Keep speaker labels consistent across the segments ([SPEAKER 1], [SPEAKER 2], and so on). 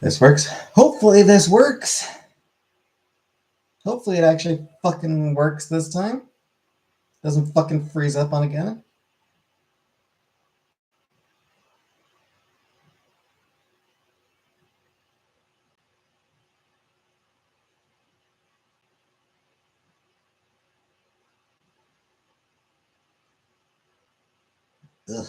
[SPEAKER 1] This works. Hopefully this works. Hopefully it actually fucking works this time. Doesn't fucking freeze up on again. Ugh.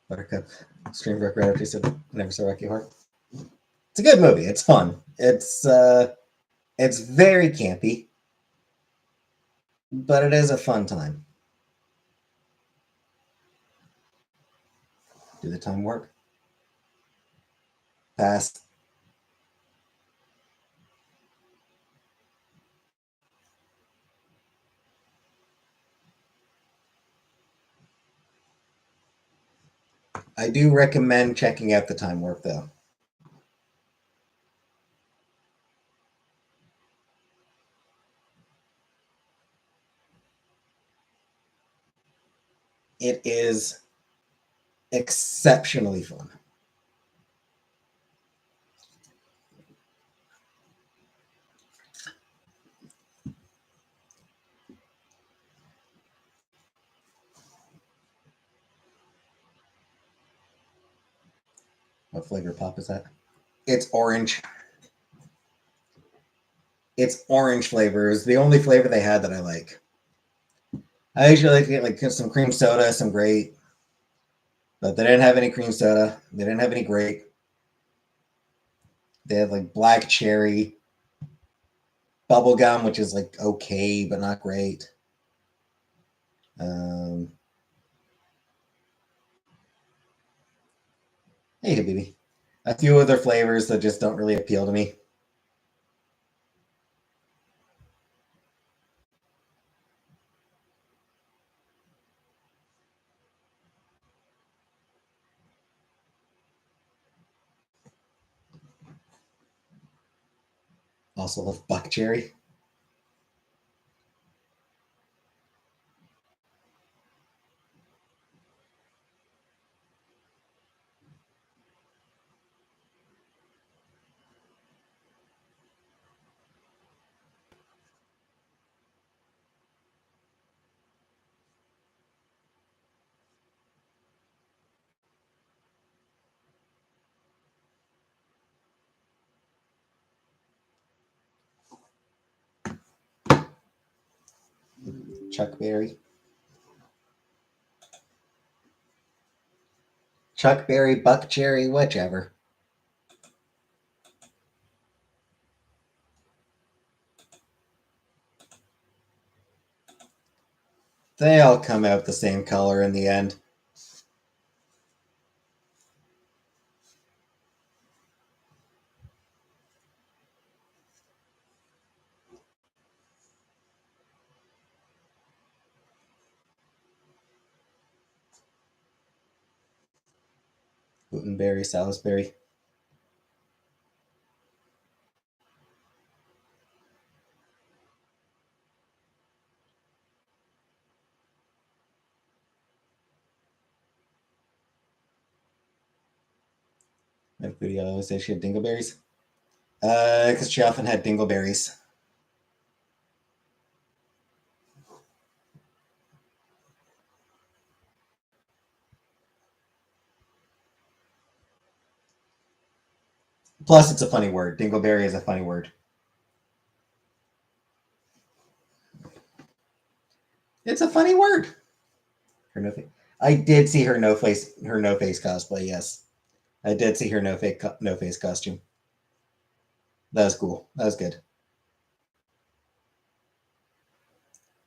[SPEAKER 1] Buttercup, Stream Brook Red, she said, never saw Rocky Horror. It's a good movie. It's fun. It's very campy, but it is a fun time. Do the time work? Pass. I do recommend checking out the time warp, though. It is exceptionally fun. What flavor pop is that? It's orange. It's orange flavor. It's the only flavor they had that I like. I usually like to get like some cream soda, some grape, but they didn't have any cream soda. They didn't have any grape. They had like black cherry, bubble gum, which is like okay, but not great. Hey, baby. A few other flavors that just don't really appeal to me. Also love buck cherry. Chuckberry. Chuckberry, buck cherry, whichever. They all come out the same color in the end. Gutenberry, Salisbury. My booty always said she had dingleberries. Because she often had dingleberries. Plus, it's a funny word. Dingleberry is a funny word. It's a funny word. Her no face. I did see her no face cosplay. Yes, I did see her no face costume. That was cool. That was good.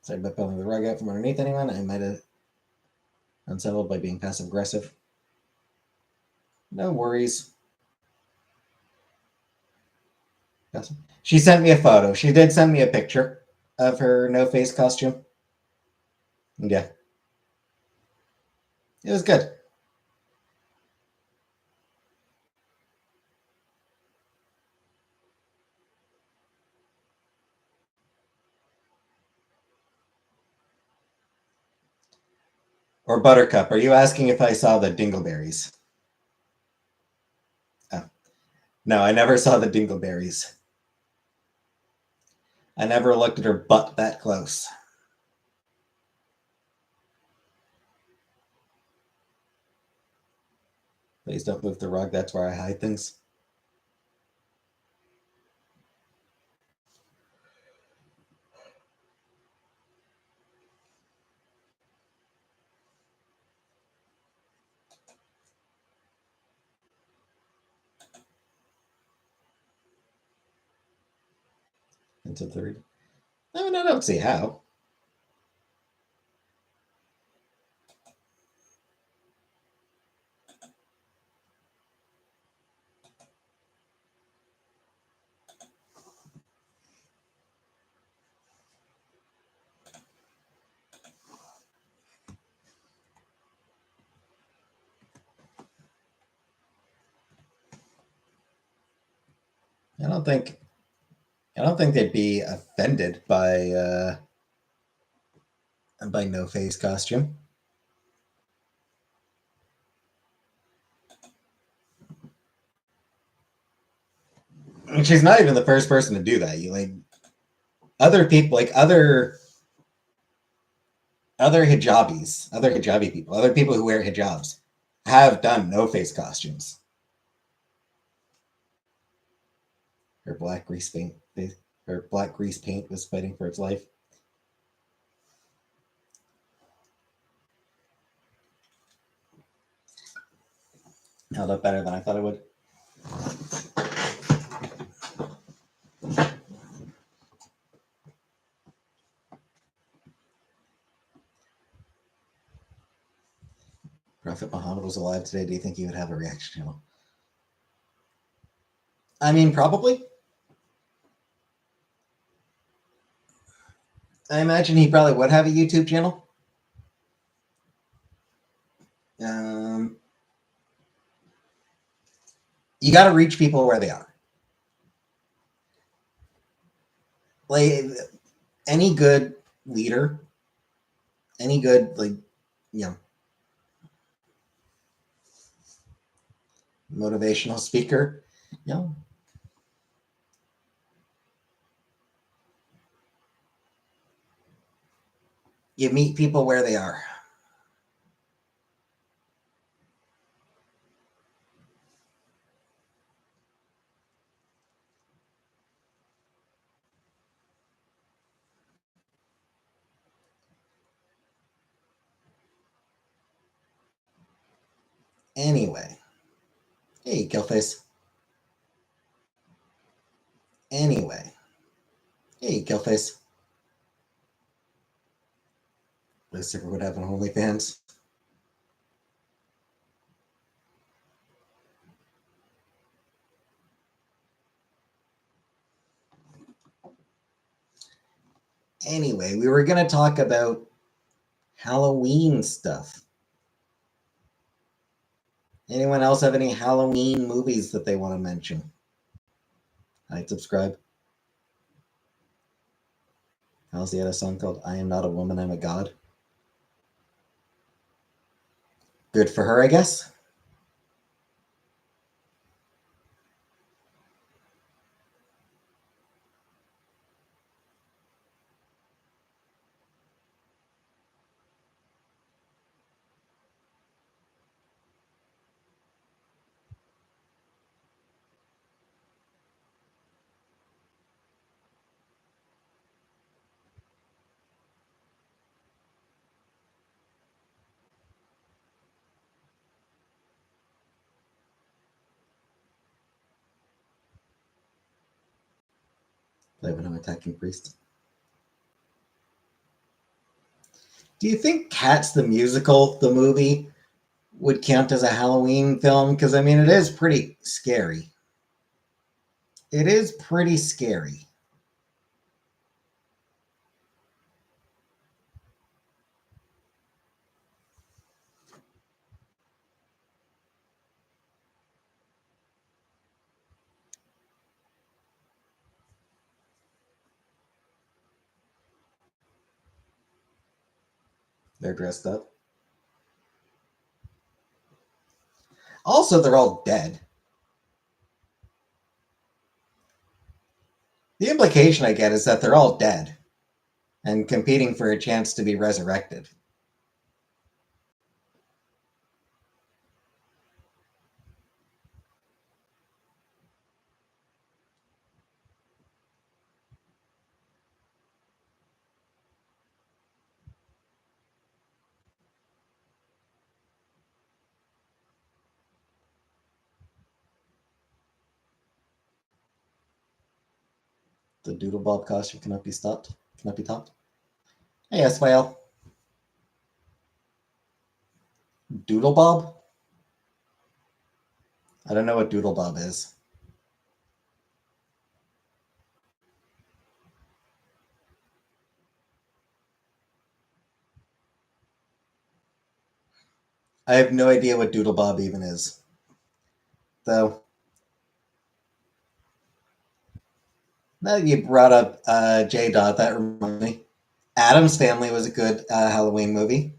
[SPEAKER 1] Sorry about pulling the rug out from underneath anyone. I might have unsettled by being passive aggressive. No worries. She sent me a photo. She did send me a picture of her no face costume. Yeah. It was good. Or Buttercup, are you asking if I saw the dingleberries? Oh. No, I never saw the dingleberries. I never looked at her butt that close. Please don't move the rug. That's where I hide things. Into third. I mean, I don't see how. I don't think they'd be offended by no face costume. And she's not even the first person to do that. You like other people, like other hijabi people, other people who wear hijabs have done no face costumes. Her black grease paint was fighting for its life. Held up better than I thought it would. Prophet Muhammad was alive today, do you think he would have a reaction channel? I mean, probably. I imagine he probably would have a YouTube channel. You got to reach people where they are. Like any good leader, any good motivational speaker, you meet people where they are. Anyway. Hey, Killface. Anyway. Hey, Killface. Lucifer would have an OnlyFans. Anyway, we were going to talk about Halloween stuff. Anyone else have any Halloween movies that they want to mention? I'd subscribe. Halsey had a song called I Am Not a Woman, I'm a God. Good for her, I guess. Play when I'm attacking priests. Do you think Cats the musical, the movie, would count as a Halloween film? Because I mean, it is pretty scary. It is pretty scary. They're dressed up. Also, they're all dead. The implication I get is that they're all dead and competing for a chance to be resurrected. The Doodle Bob costume cannot be stopped. Cannot be topped. Hey, SYL. Doodle Bob? I don't know what Doodle Bob is. I have no idea what Doodle Bob even is. Though, now that you brought up J. Dot, that reminds me. Adam's Family was a good Halloween movie.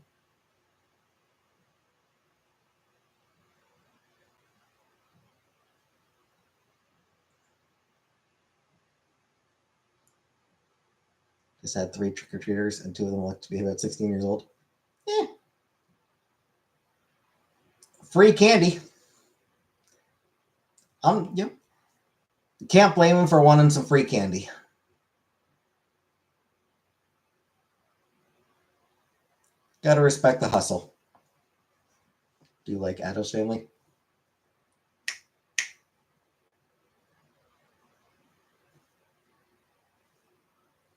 [SPEAKER 1] Just had 3 trick or treaters, and 2 of them looked to be about 16 years old. Eh. Free candy. Yep. Can't blame him for wanting some free candy. Gotta respect the hustle. Do you like Adam's Family?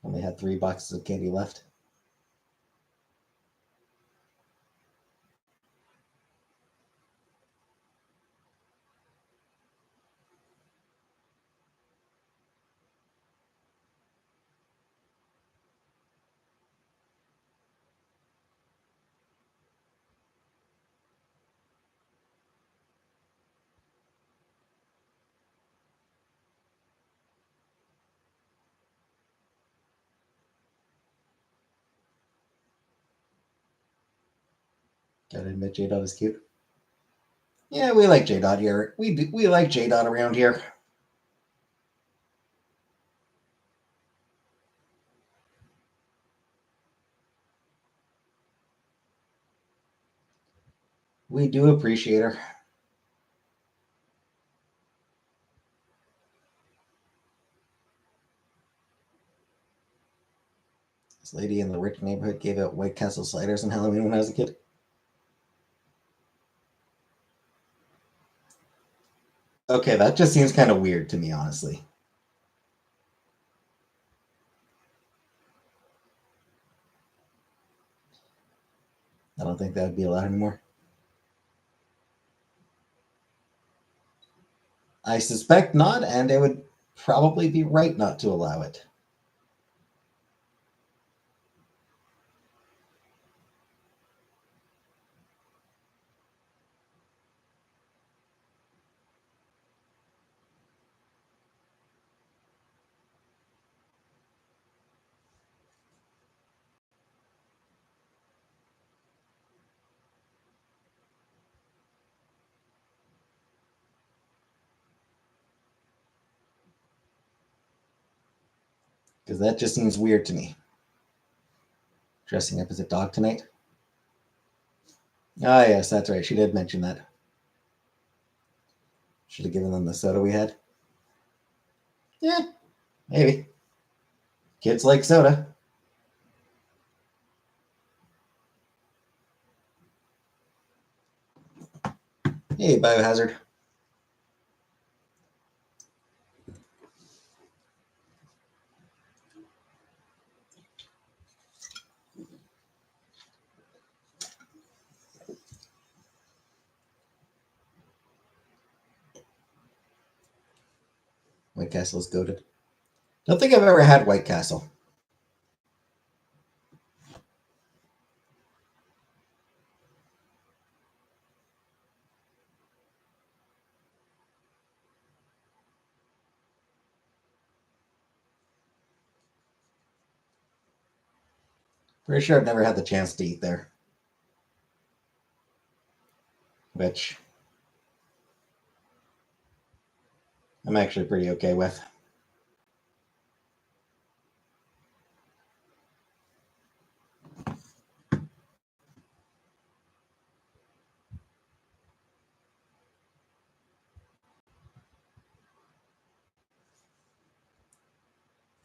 [SPEAKER 1] Only had 3 boxes of candy left. Gotta admit, J Dot is cute. Yeah, we like J Dot here. We like J Dot around here. We do appreciate her. This lady in the rich neighborhood gave out White Castle sliders on Halloween when I was a kid. Okay, that just seems kind of weird to me, honestly. I don't think that would be allowed anymore. I suspect not, and it would probably be right not to allow it. Because that just seems weird to me. Dressing up as a dog tonight? Ah, yes, that's right. She did mention that. Should have given them the soda we had. Yeah, maybe. Kids like soda. Hey, Biohazard. White Castle is goated. Don't think I've ever had White Castle. Pretty sure I've never had the chance to eat there. Which I'm actually pretty okay with.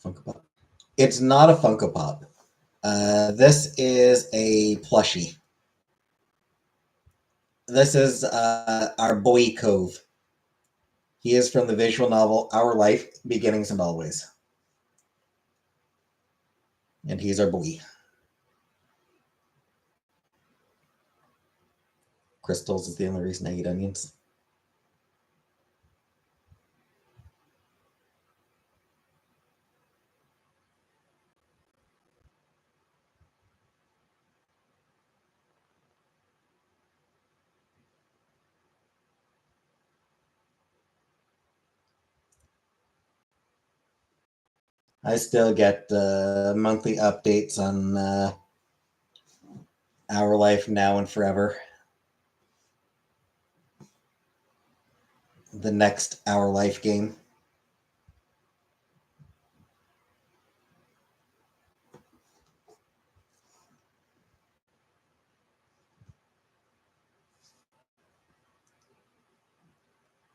[SPEAKER 1] Funko Pop. It's not a Funko Pop. This is a plushie. This is our boy Cove. He is from the visual novel Our Life, Beginnings and Always. And he's our boy. Crystals is the only reason I eat onions. I still get monthly updates on Our Life Now and Forever. The next Our Life game.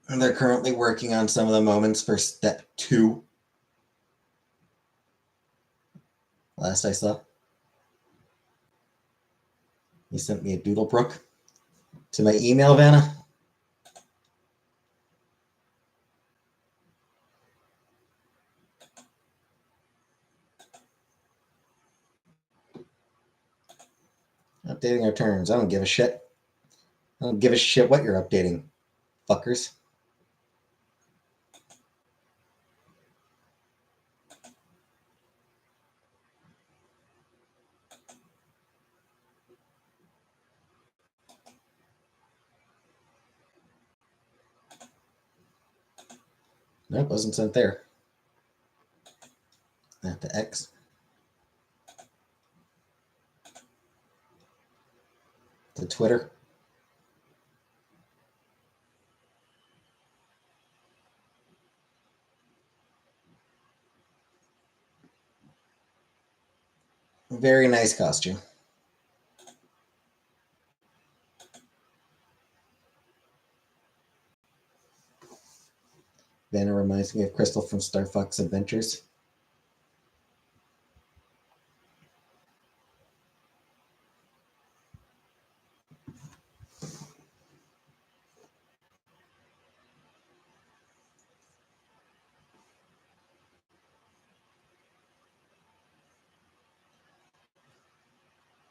[SPEAKER 1] And they're currently working on some of the moments for step 2. Last I saw. He sent me a Doodlebrook to my email, Vanna. Updating our terms. I don't give a shit. I don't give a shit what you're updating, fuckers. Nope, wasn't sent there. Not to X. To Twitter. Very nice costume. Vanna reminds me of Crystal from Star Fox Adventures.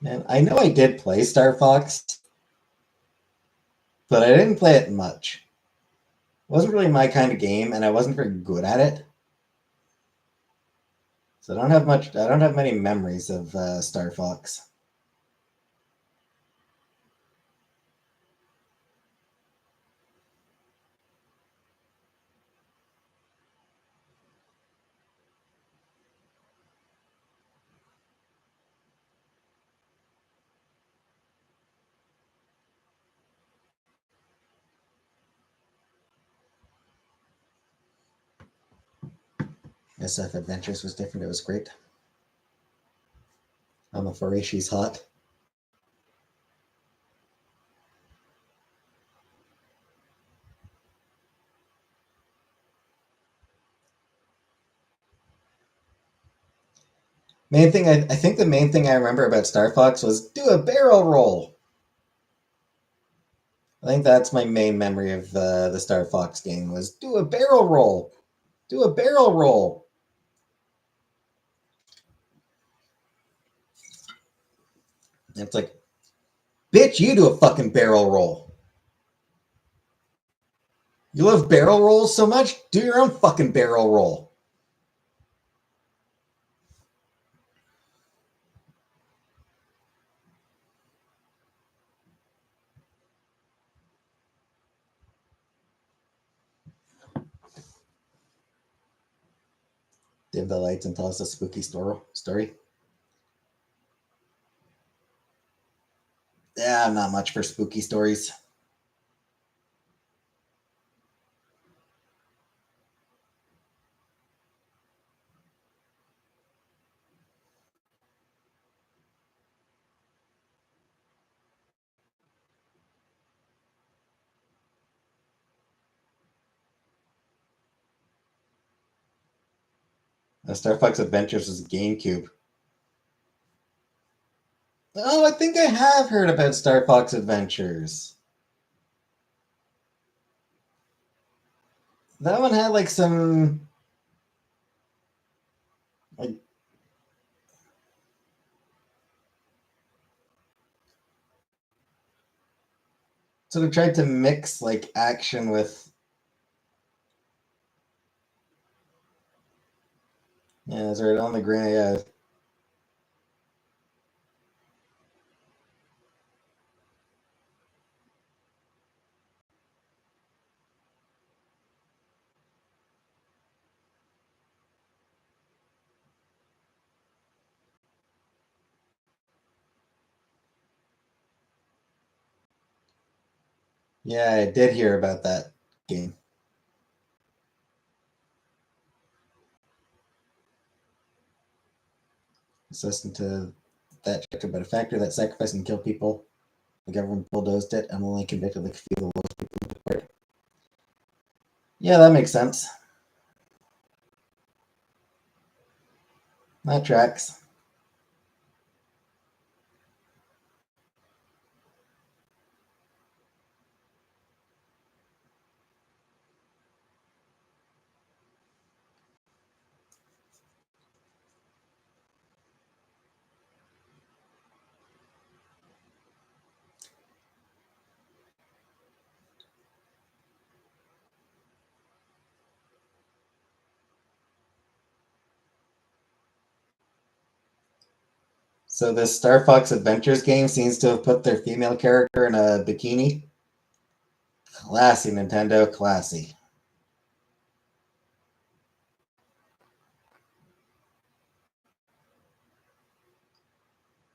[SPEAKER 1] Man, I know I did play Star Fox, but I didn't play it much. It wasn't really my kind of game, and I wasn't very good at it. So I don't have many memories of Star Fox. SF Adventures was different. It was great. I'm a furry. She's hot. Main thing, I think the main thing I remember about Star Fox was do a barrel roll. I think that's my main memory of the Star Fox game was do a barrel roll. Do a barrel roll. And it's like, bitch, you do a fucking barrel roll. You love barrel rolls so much? Do your own fucking barrel roll. Dim the lights and tell us a spooky story. Yeah, I'm not much for spooky stories. Star Fox Adventures was a GameCube. Oh, I think I have heard about Star Fox Adventures. That one had like some like sort of tried to mix like action with yeah, it's right on the ground. Yeah, yeah, I did hear about that game. Let's listen to that check about a factory that sacrificed and killed people. The government bulldozed it and only convicted like a few of the lowest people in the party. Yeah, that makes sense. That tracks. So this Star Fox Adventures game seems to have put their female character in a bikini. Classy, Nintendo, classy.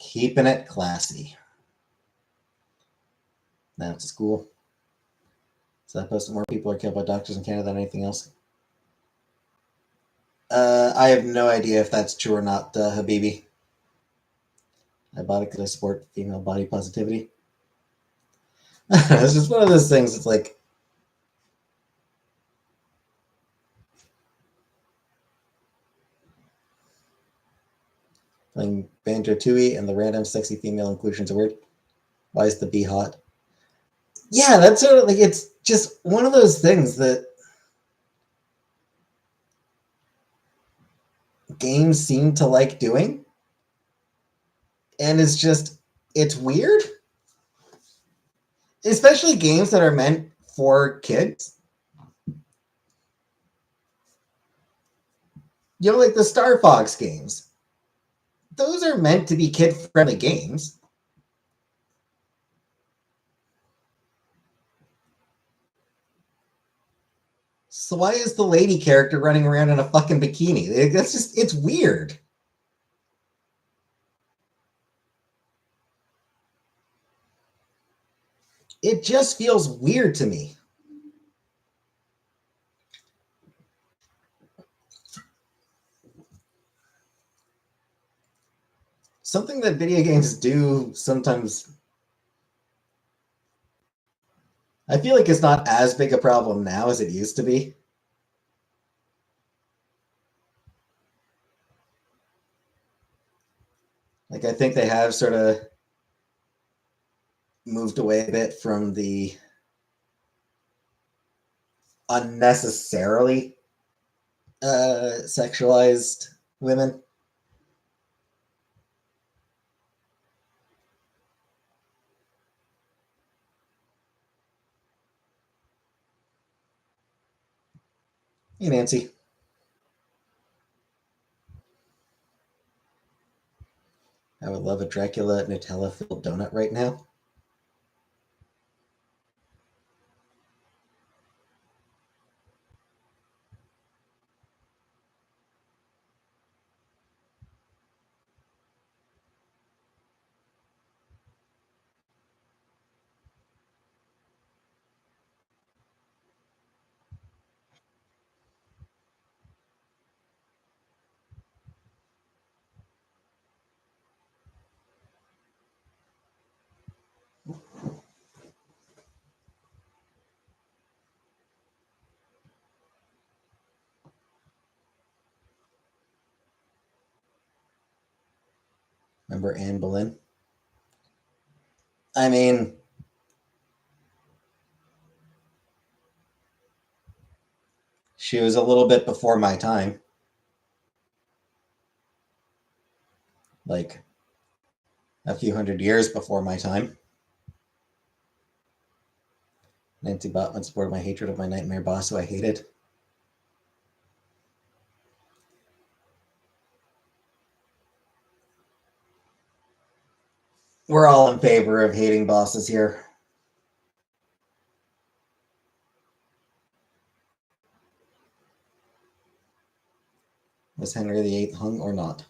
[SPEAKER 1] Keeping it classy. Now it's a school. So that posts more people are killed by doctors in Canada than anything else. I have no idea if that's true or not, Habibi. I bought it because I support female body positivity. It's just one of those things. It's like playing Banjo Tooie and the random sexy female inclusions are weird. Why is the bee hot? Yeah, that's sort of like it's just one of those things that games seem to like doing, and it's weird, especially games that are meant for kids. You know, like the Star Fox games. Those are meant to be kid-friendly games. So why is the lady character running around in a fucking bikini? That's just it's weird. It just feels weird to me. Something that video games do sometimes I feel like it's not as big a problem now as it used to be. Like I think they have sort of moved away a bit from the unnecessarily sexualized women. Hey, Nancy. I would love a Dracula Nutella-filled donut right now. Remember Anne Boleyn? I mean, she was a little bit before my time. Like a few hundred years before my time. Nancy Botman supported my hatred of my nightmare boss, who I hated. We're all in favor of hating bosses here. Was Henry VIII hung or not?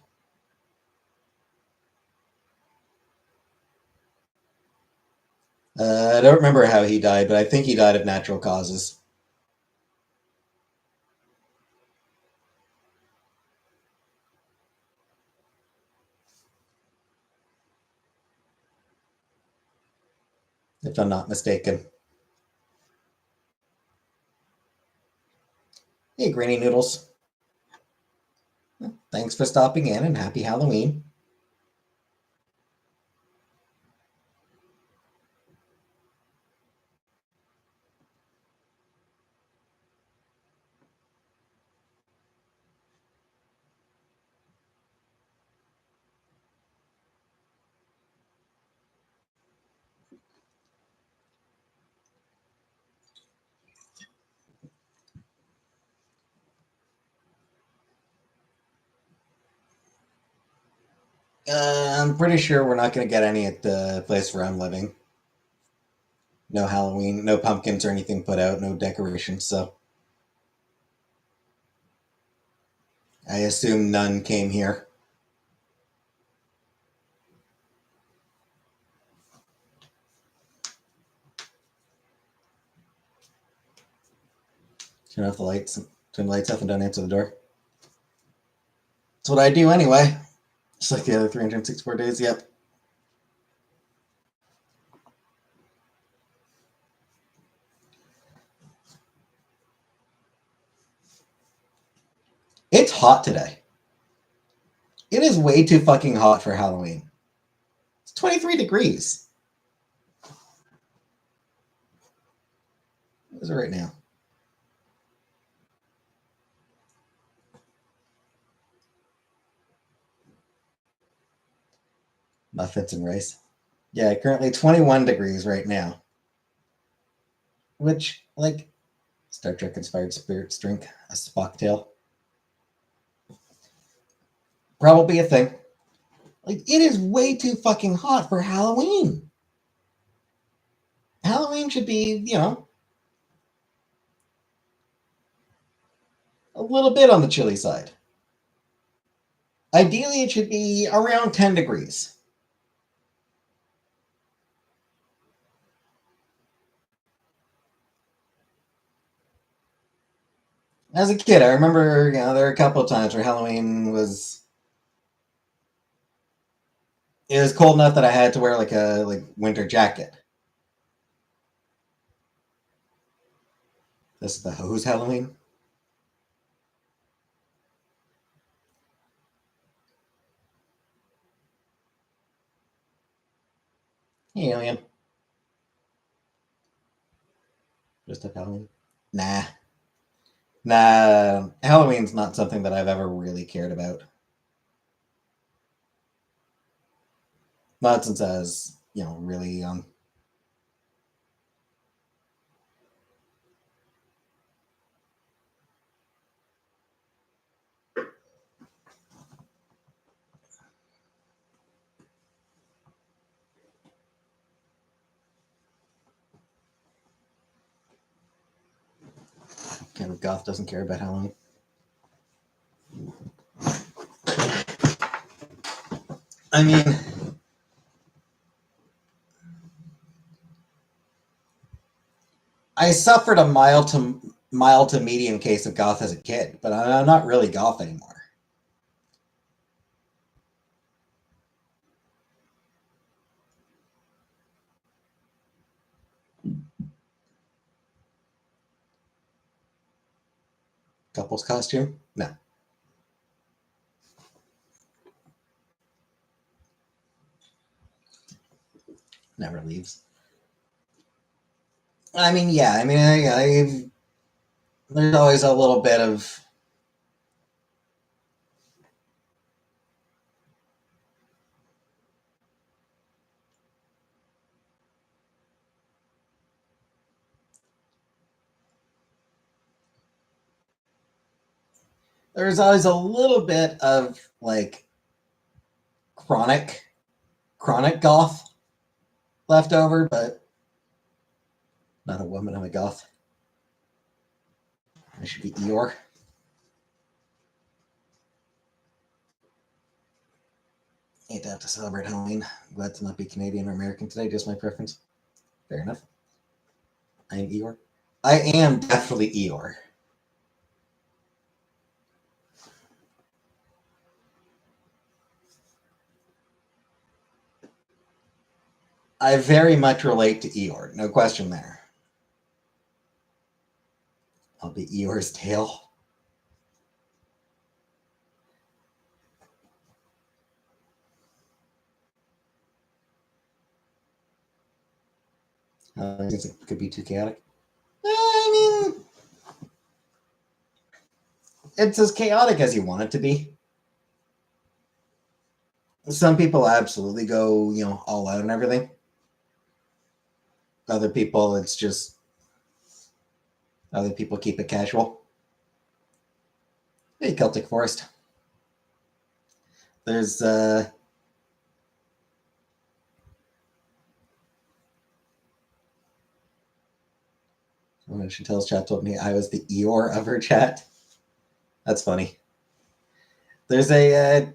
[SPEAKER 1] I don't remember how he died, but I think he died of natural causes. If I'm not mistaken. Hey, Granny Noodles. Thanks for stopping in and happy Halloween. I'm pretty sure we're not going to get any at the place where I'm living. No Halloween, no pumpkins or anything put out, no decorations, so I assume none came here. Turn off the lights, turn the lights off and don't answer the door. That's what I do anyway. Just like the other 364 days, yep. It's hot today. It is way too fucking hot for Halloween. It's 23 degrees. What is it right now? Muffins and rice. Yeah, currently 21 degrees right now. Which, like, Star Trek inspired spirits drink, a Spocktail. Probably a thing. Like, it is way too fucking hot for Halloween. Halloween should be, a little bit on the chilly side. Ideally, it should be around 10 degrees. As a kid, I remember, there were a couple of times where Halloween was. It was cold enough that I had to wear like a winter jacket. This is the hose Halloween. Hey, alien. Just a Halloween. Nah. Halloween's not something that I've ever really cared about. Not since I was, really young. kind of goth doesn't care about Halloween? I mean, I suffered a mild to medium case of goth as a kid, but I'm not really goth anymore. Couple's costume? No. Never leaves. I mean, yeah. I mean, there's always a little bit of. There's always a little bit of like chronic goth left over, but not a woman. I'm a goth. I should be Eeyore. Ain't have to celebrate Halloween. Glad to not be Canadian or American today. Just my preference. Fair enough. I am Eeyore. I am definitely Eeyore. I very much relate to Eeyore. No question there. I'll be Eeyore's tail. It could be too chaotic. I mean, it's as chaotic as you want it to be. Some people absolutely go, all out and everything. Other people, it's just other people keep it casual. Hey, Celtic Forest. There's when Chantel's chat told me I was the Eeyore of her chat. That's funny. There's a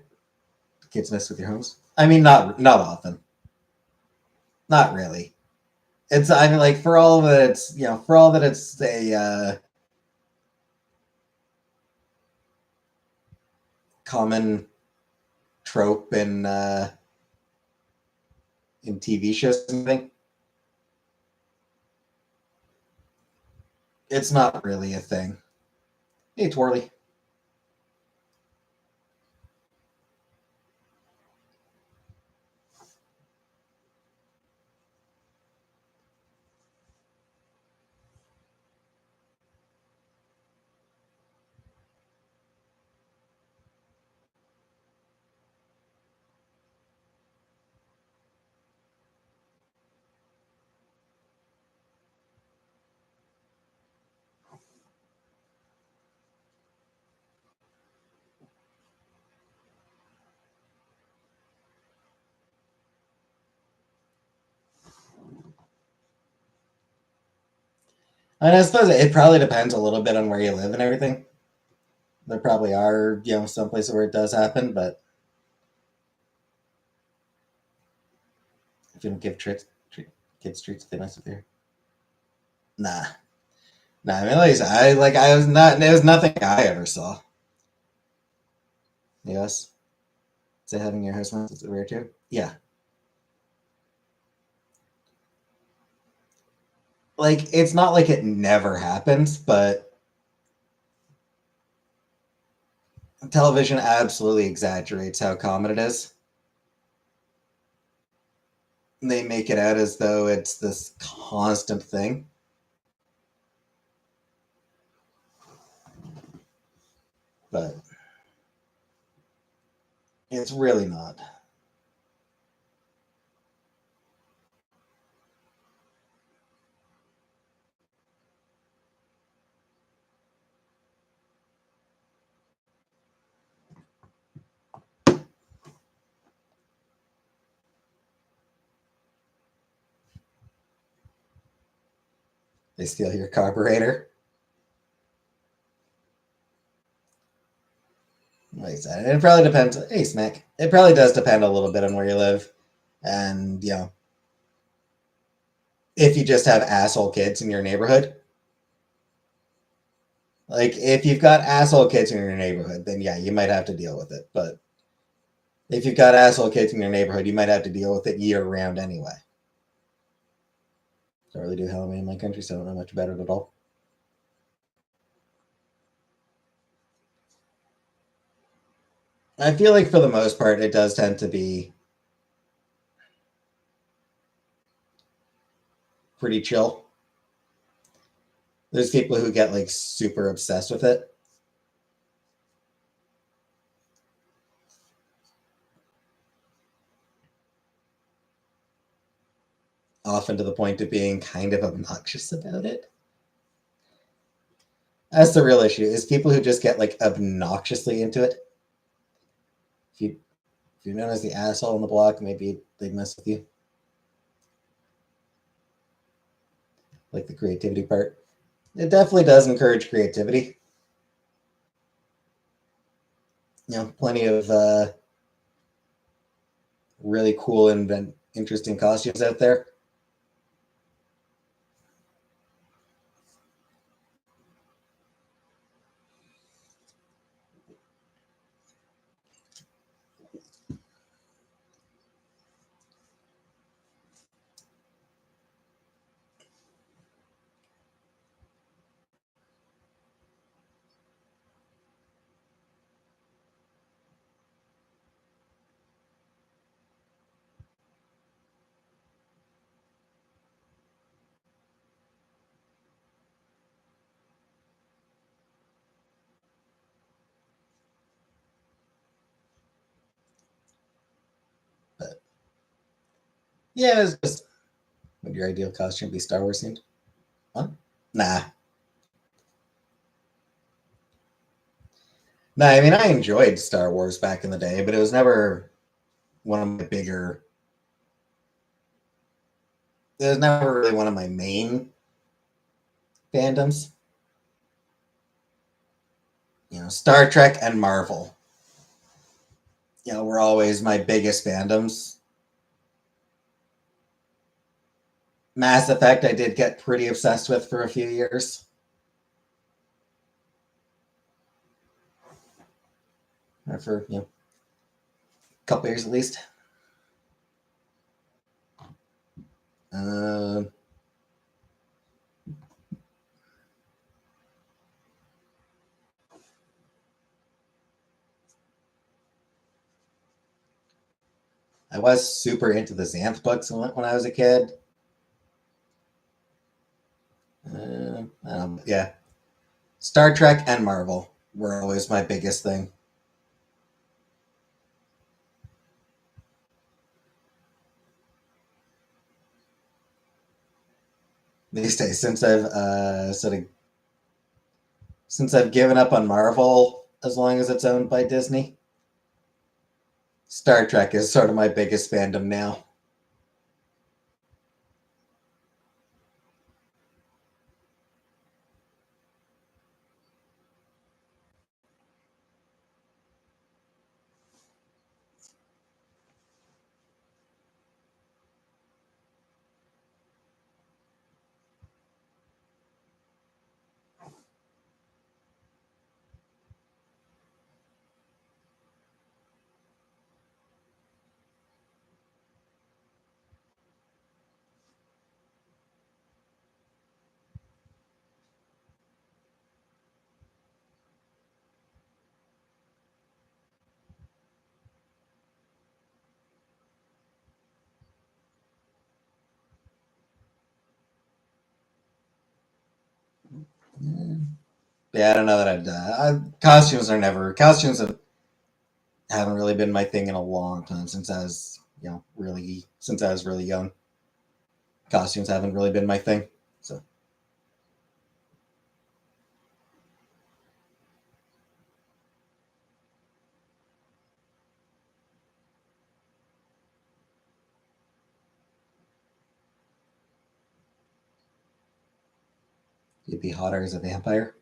[SPEAKER 1] kids mess with your homes. I mean, not often. Not really. I mean, like for all that it's for all that it's a common trope in TV shows and everything. It's not really a thing. Hey, Twirly. And I suppose it probably depends a little bit on where you live and everything. There probably are, some places where it does happen, but if you don't give kids treats, they mess with you. Nah. I mean, at least I was not. There was nothing I ever saw. Yes. Is it having your house is rare too? Yeah. Like it's not like it never happens, but television absolutely exaggerates how common it is. They make it out as though it's this constant thing. But it's really not. They steal your carburetor. Like I said, it probably depends. Hey, Smack. It probably does depend a little bit on where you live, and if you just have asshole kids in your neighborhood. Like if you've got asshole kids in your neighborhood, then yeah, you might have to deal with it. But if you've got asshole kids in your neighborhood, you might have to deal with it year round anyway. Don't really do Halloween in my country, so I don't know much about it at all. I feel like for the most part, it does tend to be pretty chill. There's people who get like super obsessed with it. Often to the point of being kind of obnoxious about it. That's the real issue, is people who just get like obnoxiously into it. If you're known as the asshole on the block, maybe they mess with you. Like the creativity part. It definitely does encourage creativity. Plenty of really cool and interesting costumes out there. But yeah, it's just, would your ideal costume be Star Wars themed? Huh? Nah. Nah, I mean, I enjoyed Star Wars back in the day, but it was never one of my bigger. It was never really one of my main fandoms. Star Trek and Marvel. Were always my biggest fandoms. Mass Effect, I did get pretty obsessed with for a few years. Or for, a couple years at least. Uh, I was super into the Xanth books when I was a kid. Yeah. Star Trek and Marvel were always my biggest thing. These days, since I've given up on Marvel as long as it's owned by Disney, Star Trek is sort of my biggest fandom now. Yeah, I don't know that costumes haven't really been my thing in a long time since I was really young. Costumes haven't really been my thing. So you'd be hotter as a vampire.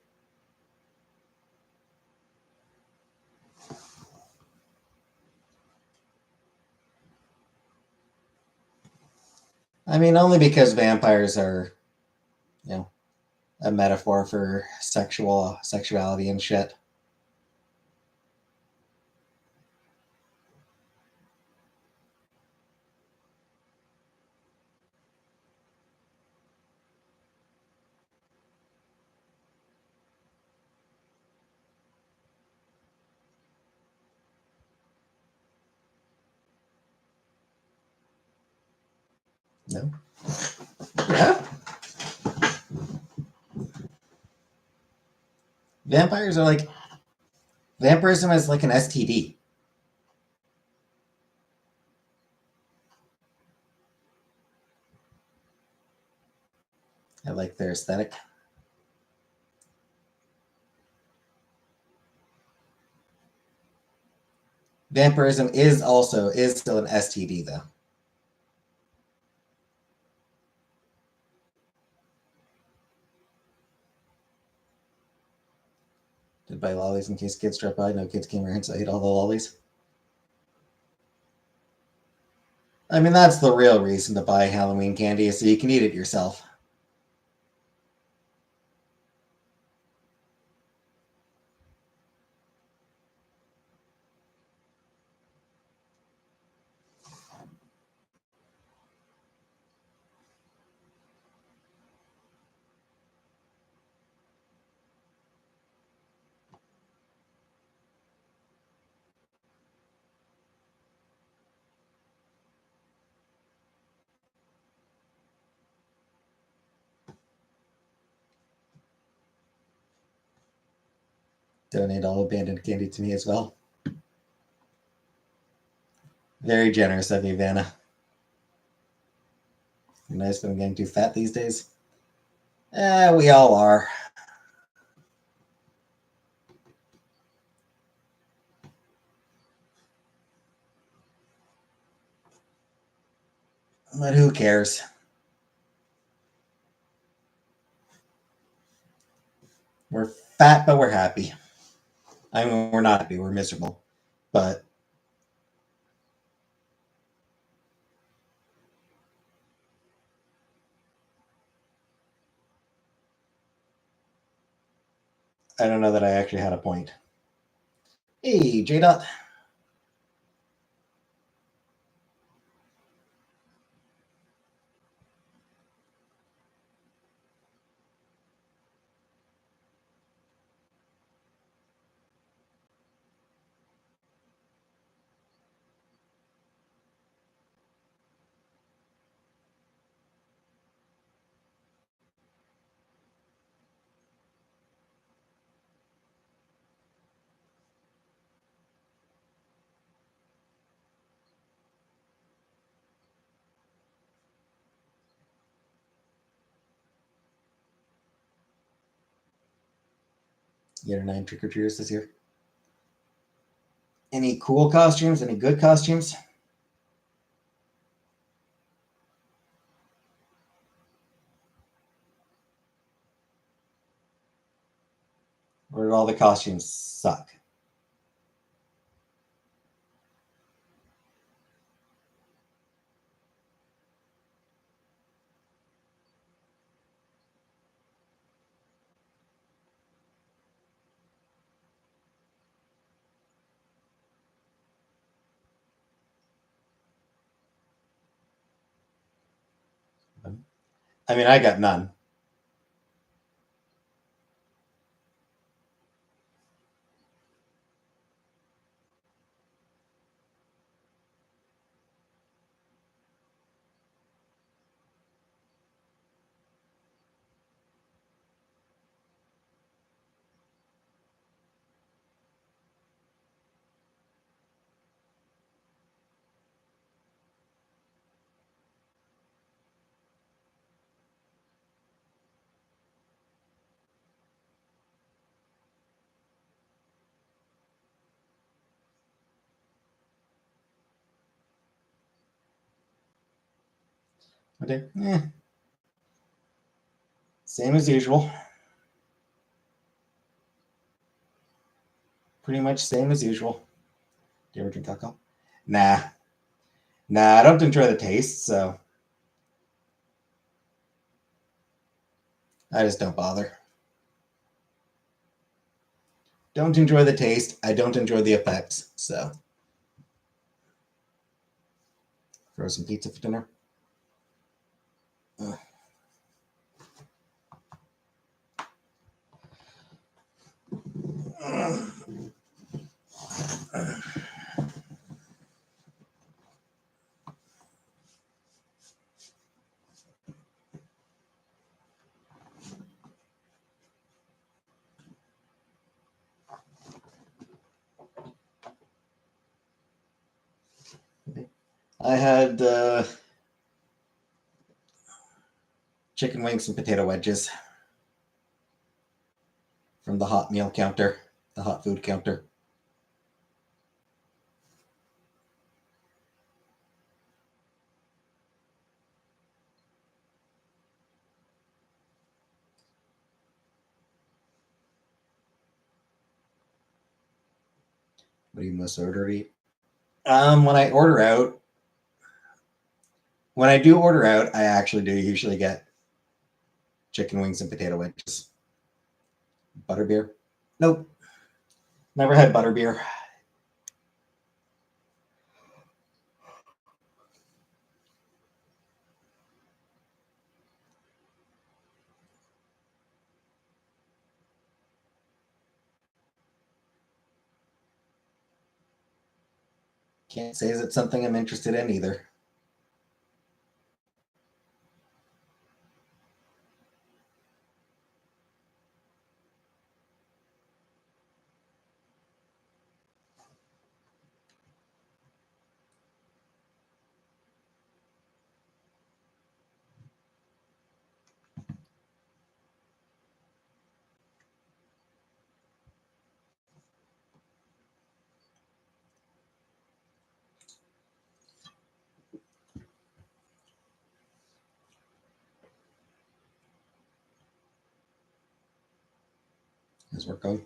[SPEAKER 1] I mean, only because vampires are, you know, a metaphor for sexuality and shit. No. Yeah. Vampires are like vampirism is like an STD. I like their aesthetic. Vampirism is still an STD though. Did buy lollies in case kids drop by. No kids came around, so I ate all the lollies. I mean, that's the real reason to buy Halloween candy is so you can eat it yourself. Donate all abandoned candy to me as well. Very generous of you, Vanna. Nice, but I'm getting too fat these days. We all are. But who cares? We're fat, but we're happy. I mean, we're not happy. We're miserable. But I don't know that I actually had a point. Hey, J Dot. You had 9 trick or treaters this year. Any cool costumes? Any good costumes? Or did all the costumes suck? I mean, I got none. Okay. Same as usual. Pretty much same as usual. Do you ever drink alcohol? Nah. Nah, I don't enjoy the taste, so I just don't bother. Don't enjoy the taste. I don't enjoy the effects. So, frozen pizza for dinner. Ugh. I had chicken wings and potato wedges from the hot meal counter, the hot food counter. What do you most order to eat? When I order out, when I do order out, I actually do usually get chicken wings and potato wedges. Butterbeer? Nope. Never had butterbeer. Can't say is it something I'm interested in either. How's work going?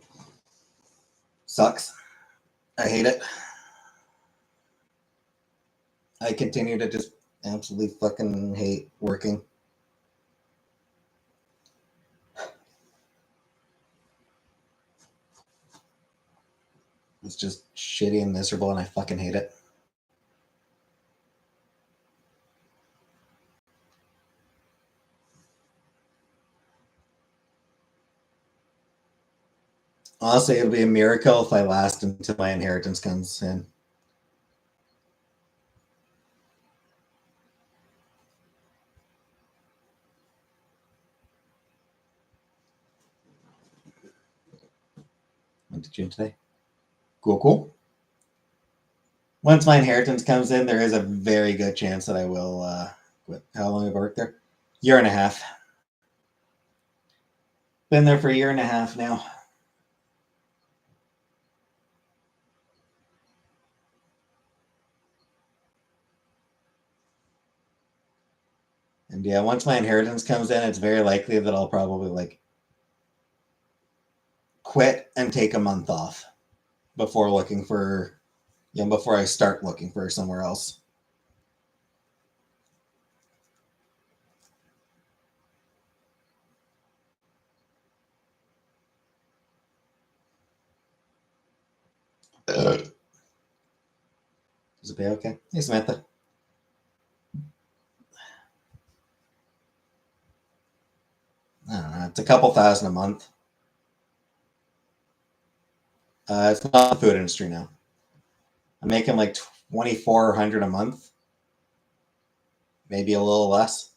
[SPEAKER 1] Sucks. I hate it. I continue to just absolutely fucking hate working. It's just shitty and miserable, and I fucking hate it. Honestly, it'll be a miracle if I last until my inheritance comes in. Went to gym today. Cool. Once my inheritance comes in, there is a very good chance that I will quit. How long have I worked there? Year and a half. Been there for a year and a half now. And yeah, once my inheritance comes in, it's very likely that I'll probably like quit and take a month off before looking for, before I start looking for somewhere else. Does it pay okay? Hey, Samantha. I don't know. It's a couple thousand a month. It's not the food industry now. I'm making like 2,400 a month, maybe a little less.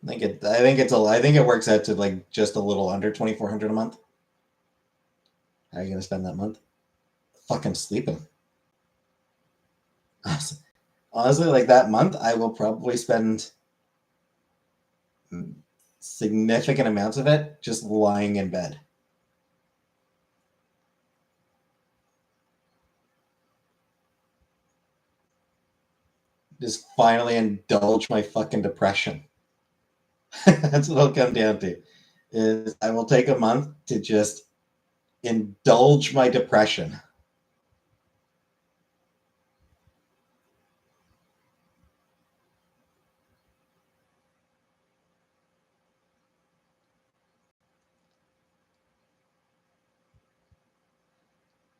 [SPEAKER 1] I think it works out to like just a little under 2,400 a month. How are you gonna spend that month? Fucking sleeping. Honestly, like that month, I will probably spend significant amounts of it just lying in bed. Just finally indulge my fucking depression. That's what it'll come down to. Is I will take a month to just indulge my depression.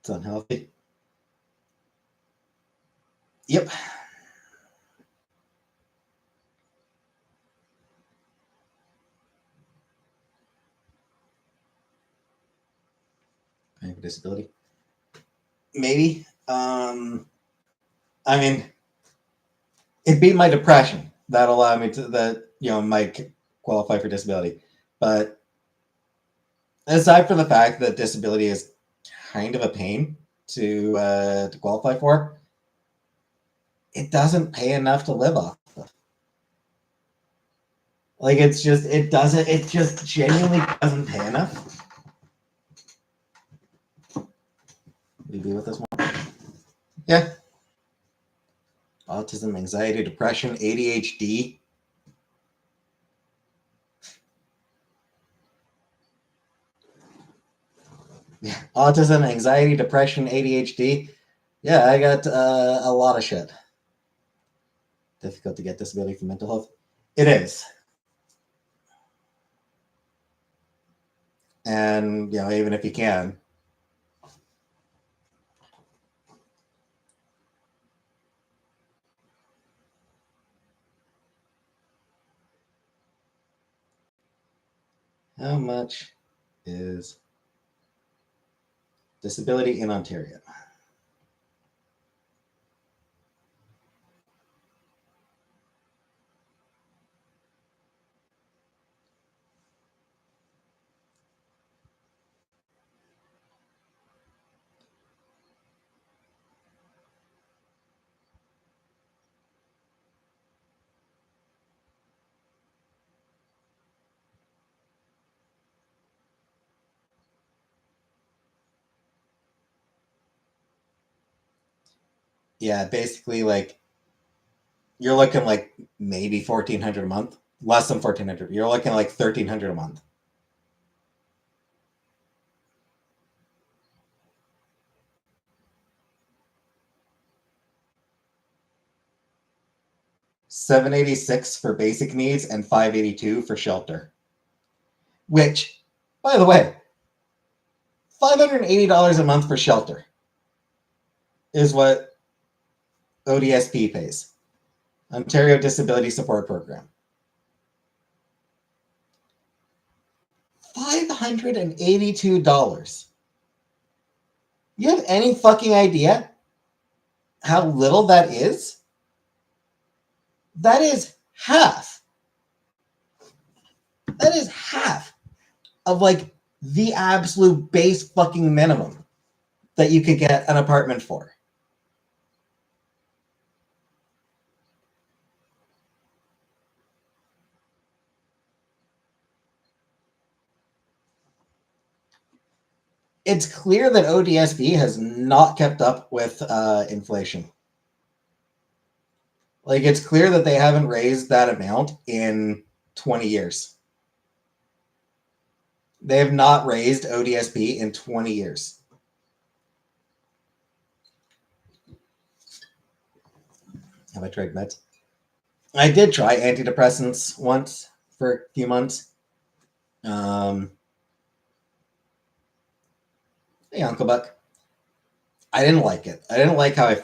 [SPEAKER 1] It's unhealthy. Yep. I have a disability. Maybe. I mean, it'd be my depression that allow me to might qualify for disability. But aside from the fact that disability is kind of a pain to qualify for, it doesn't pay enough to live off of. Like it just genuinely doesn't pay enough. Will you be with us more? Yeah. Autism, anxiety, depression, ADHD. Yeah. Autism, anxiety, depression, ADHD. Yeah, I got a lot of shit. Difficult to get disability for mental health. It is. And, even if you can. How much is disability in Ontario? Yeah, basically, like, you're looking like maybe 1,400 a month, less than 1,400. You're looking like 1,300 a month. $786 for basic needs and $582 for shelter. Which, by the way, $580 a month for shelter is what ODSP pays, Ontario Disability Support Program. $582. You have any fucking idea how little that is? That is half. That is half of like the absolute base fucking minimum that you could get an apartment for. It's clear that ODSP has not kept up with inflation. Like, it's clear that they haven't raised that amount in 20 years. They have not raised ODSP in 20 years. Have I tried meds? I did try antidepressants once for a few months. Hey, Uncle Buck. I didn't like it. I didn't like I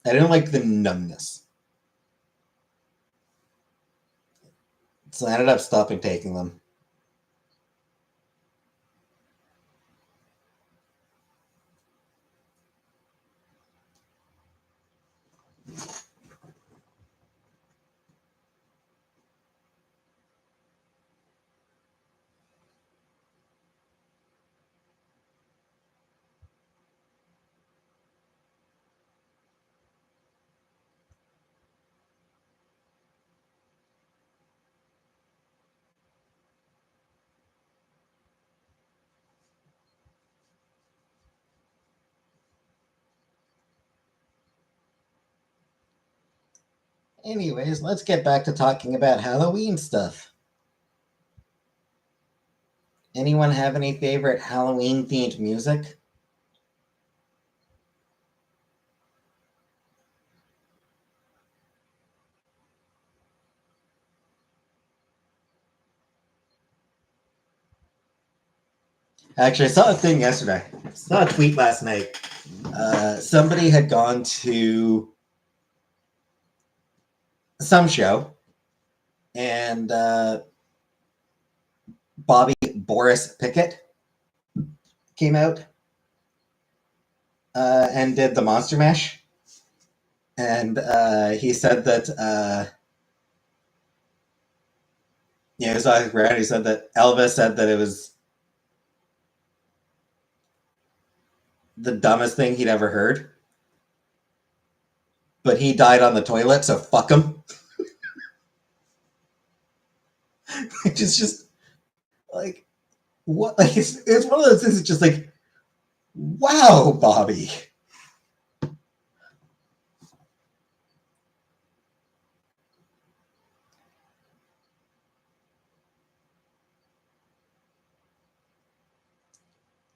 [SPEAKER 1] didn't like the numbness. So I ended up stopping taking them. Anyways, let's get back to talking about Halloween stuff. Anyone have any favorite Halloween-themed music? Actually, I saw a thing yesterday. saw a tweet last night. Somebody had gone to some show, and Bobby Boris Pickett came out and did the Monster Mash. And he said that, he was on ground. He said that Elvis said that it was the dumbest thing he'd ever heard. But he died on the toilet, so fuck him. Which is just like, what? Like, it's one of those things that's just like, wow, Bobby.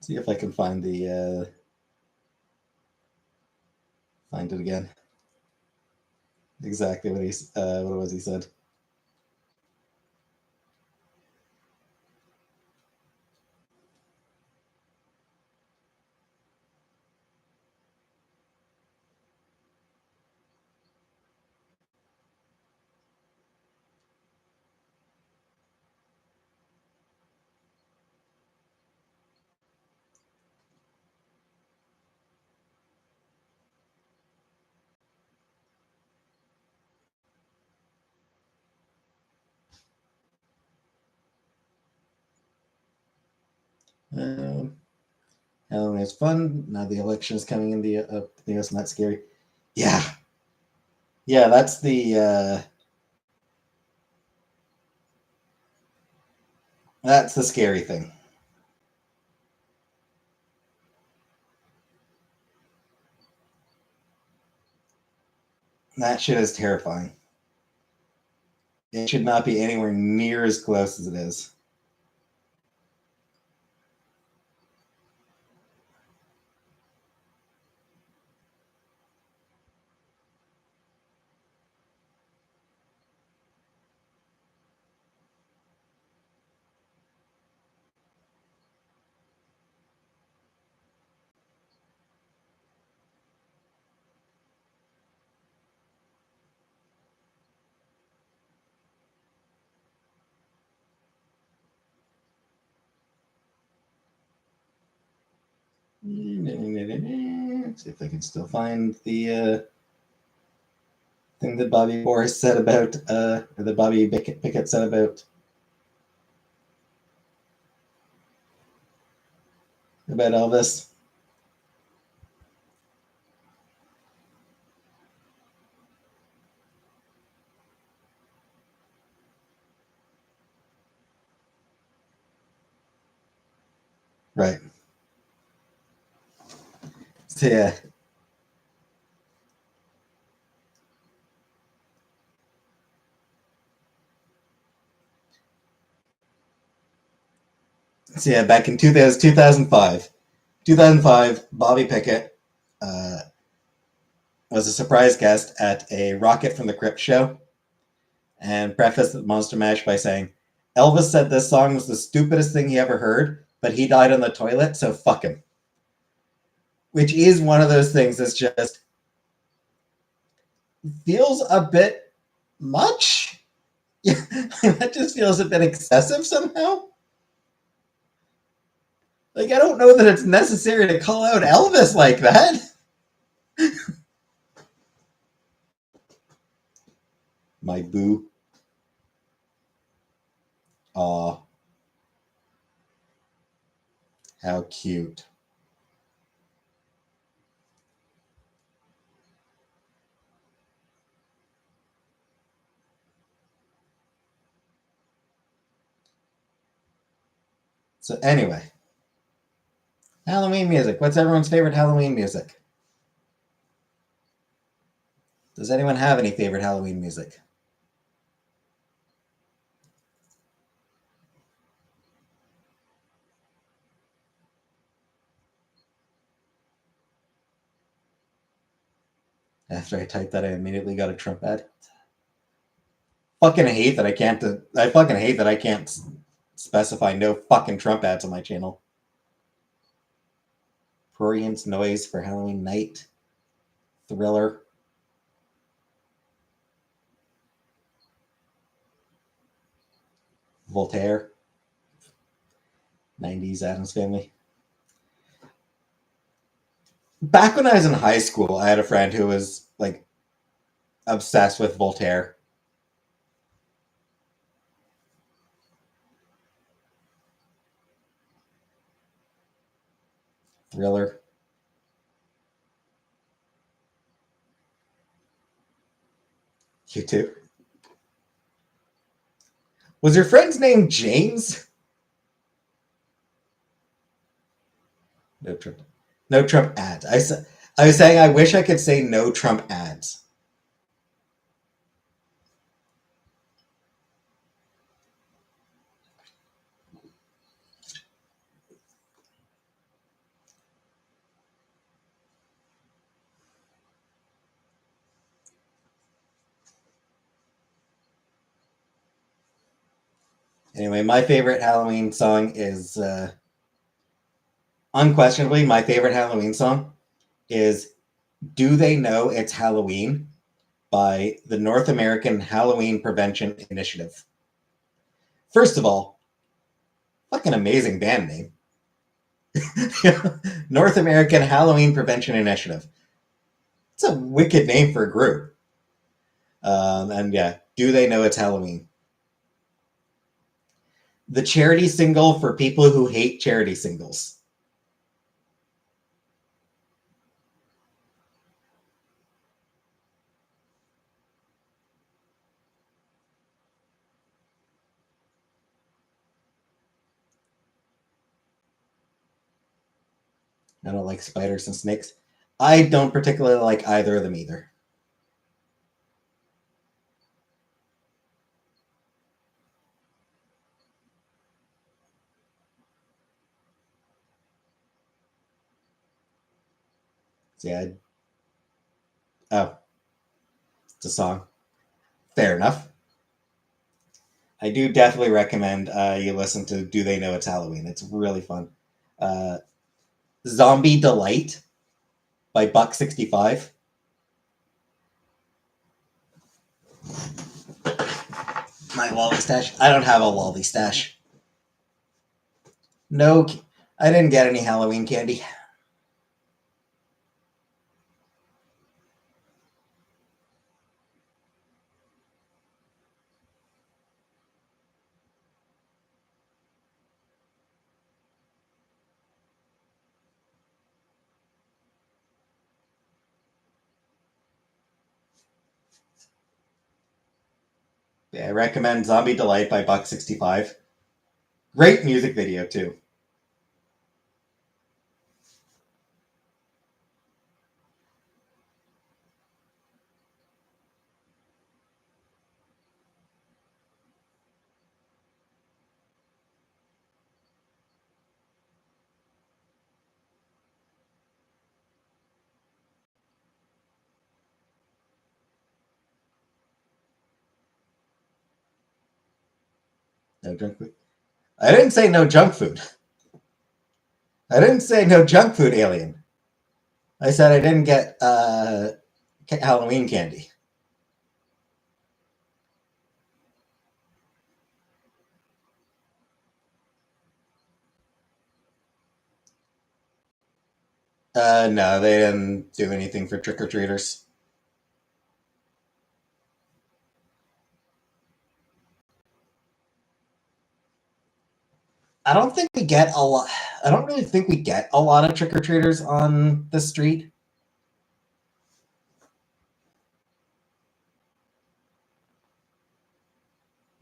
[SPEAKER 1] See if I can find the find it again. Exactly what what it was he said. Halloween is fun. Now the election is coming in the US, and that's scary. Yeah, yeah, that's the scary thing. That shit is terrifying. It should not be anywhere near as close as it is. Let's see if I can still find the thing that Bobby Boris said about, or that Bobby Pickett said about Elvis. Right. So yeah. So yeah, back in 2005, Bobby Pickett was a surprise guest at a Rocket from the Crypt show, and prefaced the Monster Mash by saying, "Elvis said this song was the stupidest thing he ever heard, but he died on the toilet, so fuck him." Which is one of those things that's just feels a bit much. Yeah, that just feels a bit excessive somehow. Like, I don't know that it's necessary to call out Elvis like that. My boo. Aw. How cute. So anyway, Halloween music. What's everyone's favorite Halloween music? Does anyone have any favorite Halloween music? After I typed that, I immediately got a Trump ad. Fucking hate that I can't. I fucking hate that I can't specify no fucking Trump ads on my channel. Prurience Noise for Halloween Night. Thriller. Voltaire. 90s Addams Family. Back when I was in high school, I had a friend who was like obsessed with Voltaire. Thriller. You too. Was your friend's name James? No Trump. No Trump ads. I was saying I wish I could say no Trump ads. Anyway, my favorite Halloween song is unquestionably my favorite Halloween song is "Do They Know It's Halloween" by the North American Halloween Prevention Initiative. First of all, fucking amazing band name. North American Halloween Prevention Initiative. It's a wicked name for a group. And yeah, Do They Know It's Halloween? The charity single for people who hate charity singles. I don't like spiders and snakes. I don't particularly like either of them either. So yeah. Oh, it's a song. Fair enough. I do definitely recommend you listen to Do They Know It's Halloween. It's really fun. Uh, Zombie Delight by Buck65. My lolly stash. I don't have a lolly stash. No, I didn't get any Halloween candy. Yeah, I recommend Zombie Delight by Buck65. Great music video, too. No junk food. I didn't say no junk food. I didn't say no junk food, alien. I said I didn't get Halloween candy. No, they didn't do anything for trick-or-treaters. I don't think we get a lot. I don't really think we get a lot of trick-or-treaters on the street.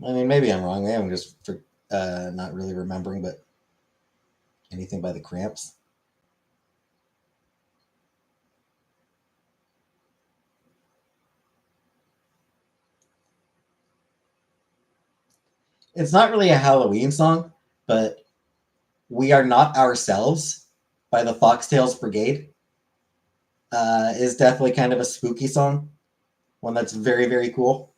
[SPEAKER 1] I mean, maybe I'm wrong. Maybe I'm just not really remembering, but anything by the Cramps. It's not really a Halloween song, but "We Are Not Ourselves" by the Foxtails Brigade is definitely kind of a spooky song. One that's very, very cool.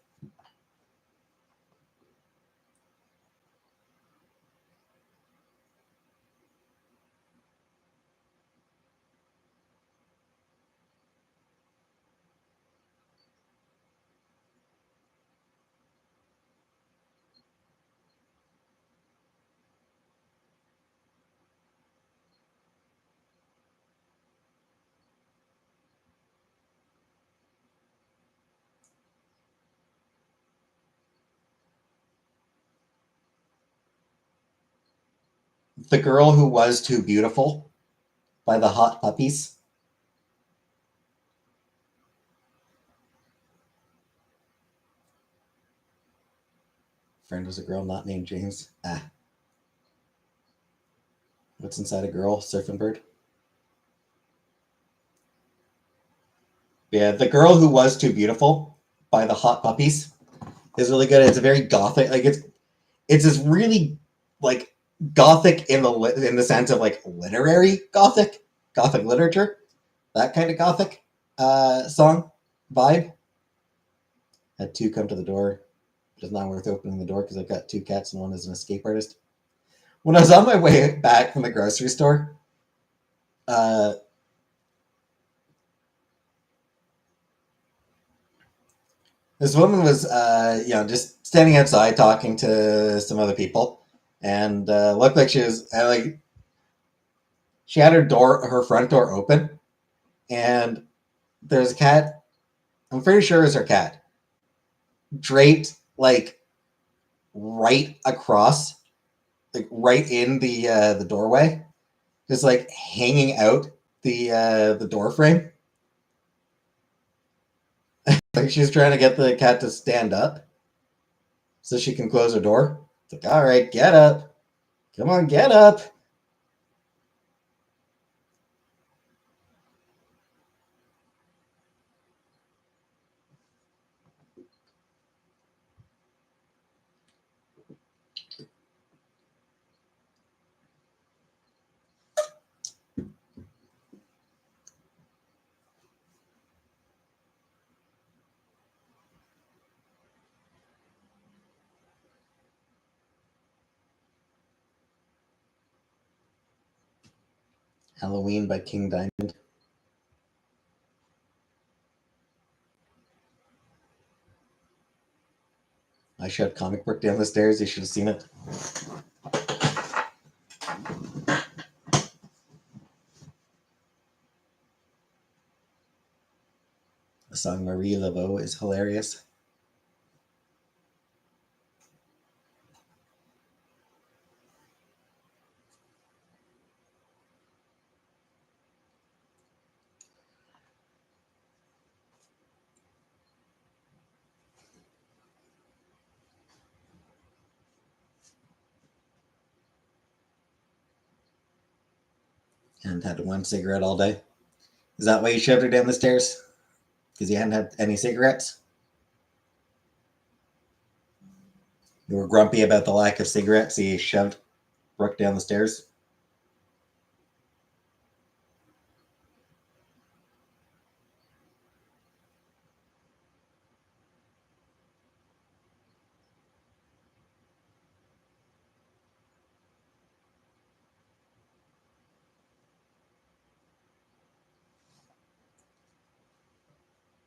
[SPEAKER 1] The Girl Who Was Too Beautiful by the Hot Puppies. Friend was a girl not named James. Ah. What's inside a girl? Surfing bird. Yeah, The Girl Who Was Too Beautiful by the Hot Puppies is really good. It's a very gothic, like it's this really like gothic in the sense of like literary gothic literature, that kind of gothic song vibe. Had two come to the door. It's not worth opening the door because I've got two cats and one is an escape artist. When I was on my way back from the grocery store, uh, this woman was, just standing outside talking to some other people, and looked like she was like she had her front door open, and there's a cat. I'm pretty sure it's her cat draped like right across, like right in the doorway, just like hanging out the door frame. Like she's trying to get the cat to stand up so she can close her door. It's like, all right, get up. Come on, get up. Halloween by King Diamond. I shoved comic book down the stairs. You should have seen it. The song Marie Laveau is hilarious. And had one cigarette all day. Is that why you shoved her down the stairs? Because you hadn't had any cigarettes? You were grumpy about the lack of cigarettes, so you shoved Brooke down the stairs?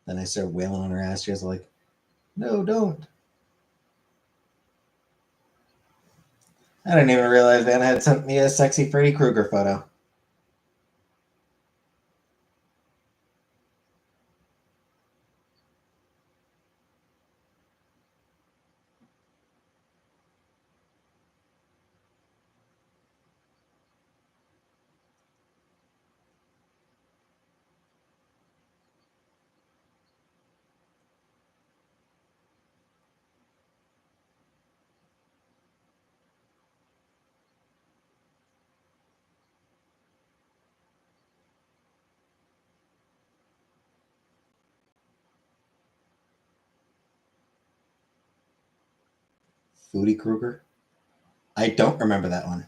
[SPEAKER 1] Then I started wailing on her ass. She was like, no, don't. I didn't even realize Vanna had sent me a sexy Freddy Krueger photo. Foodie Krueger? I don't remember that one.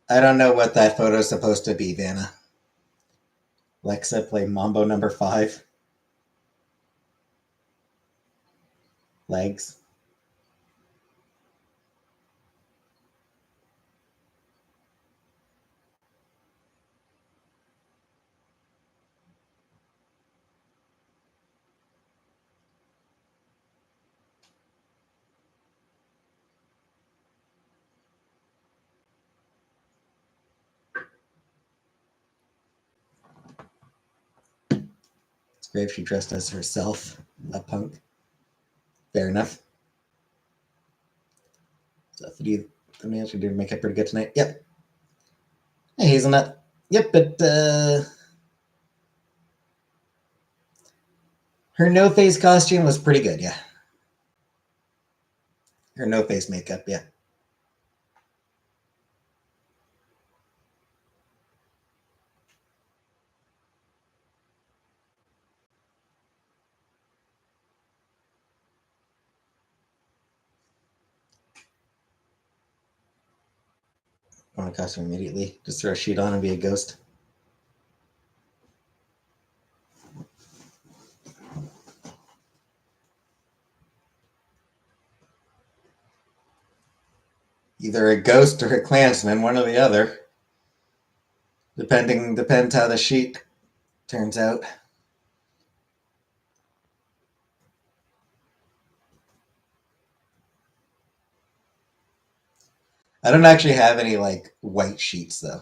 [SPEAKER 1] I don't know what that photo is supposed to be, Vanna. Lexa play Mambo number 5. Legs. It's great if she dressed as herself, a punk. Fair enough. So, let me actually do makeup pretty good tonight. Yep. Hey, Hazelnut. Yep, but her no-face costume was pretty good, yeah. Her no-face makeup, yeah. I want a costume immediately. Just throw a sheet on and be a ghost. Either a ghost or a Klansman, one or the other. Depends how the sheet turns out. I don't actually have any like white sheets though.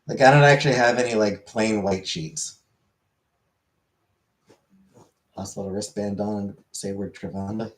[SPEAKER 1] Like I don't actually have any like plain white sheets. Hospital wristband on and say word Travando.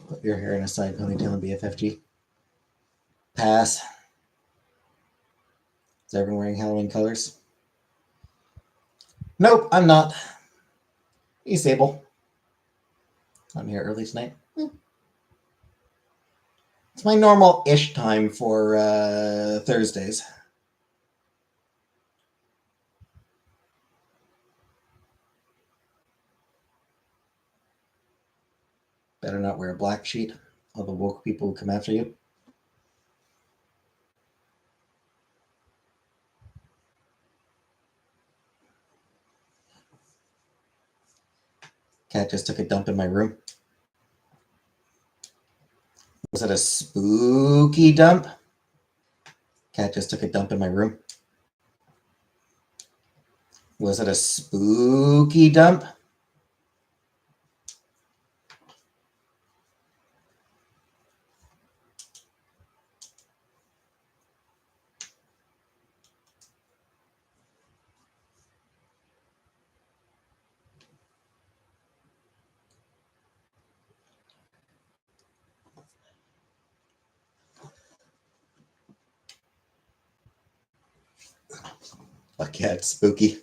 [SPEAKER 1] Put your hair in a side ponytail and BFFG. Pass. Is everyone wearing Halloween colors? Nope, I'm not. Hey, Sable. I'm here early tonight. It's my normal-ish time for Thursdays. Better not wear a black sheet. All the woke people will come after you. Cat just took a dump in my room. Was it a spooky dump? Cat just took a dump in my room. Was it a spooky dump? Fuck yeah, it's spooky.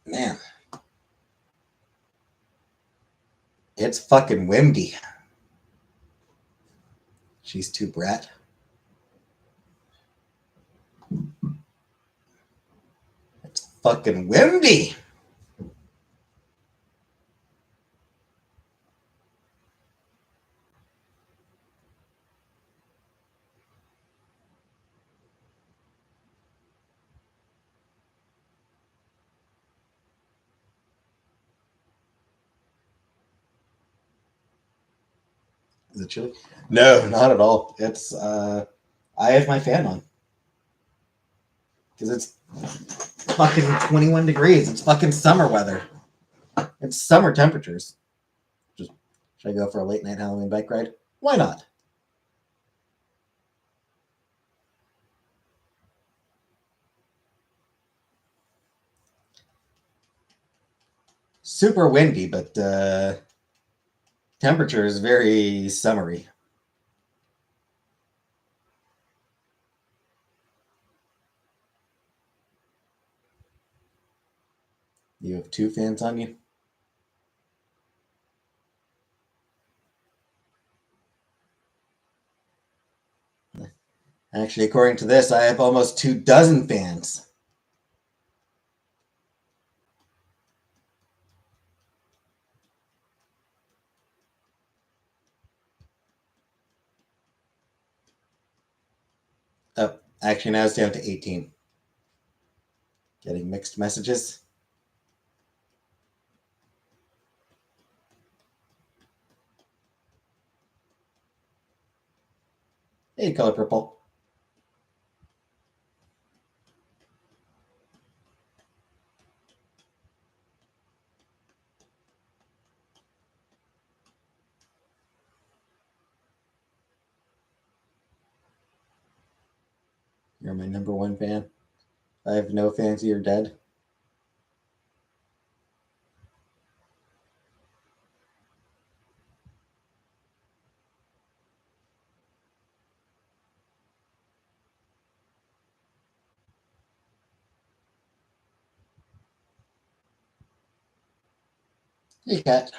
[SPEAKER 1] Man. It's fucking windy. She's too brat. It's fucking windy. Is it chilly? No, not at all. It's I have my fan on. Because it's fucking 21 degrees. It's fucking summer weather. It's summer temperatures. Just should I go for a late night Halloween bike ride? Why not? super windy, but temperature is very summery. You have 2 fans on you? Actually, according to this, I have almost 24 fans. Oh, actually, now it's down to 18. Getting mixed messages. Hey, color purple. You're my number 1 fan. I have no fans, you're dead. Hey, cat.